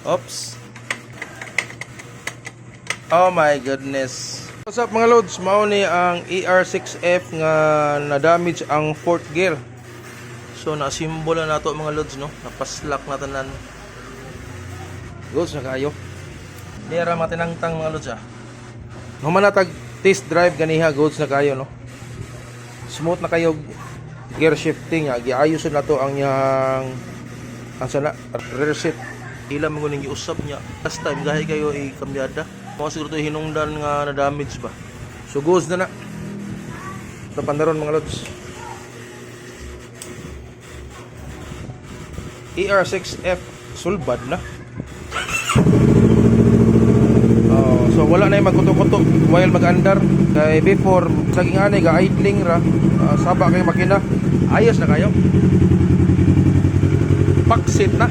Oops. Oh my goodness. What's up mga loads? Mao ni ang ER6F nga na-damage ang fourth gear. So na-symbol na nato mga loads, no? Napaslak na tanan. Loads na kayo. Nira matinangtang mga loads ah. Humanatag test drive ganiha, goods na kayo, no? Smooth na kayo gear shifting, giayos na to ang yang sana rear seat. Ila mo ning giusab niya. Last time gahi kayo kambyada. Mga siguro to hinungdan nga na damage ba. So goods na na. Ito pandaron mga lods. ER6F sulbad na. So wala na yung magkuto-kuto while mag-andar. Kay before saging ani ga idling ra, saba kay makina. Ayos na kayo. Paksit na.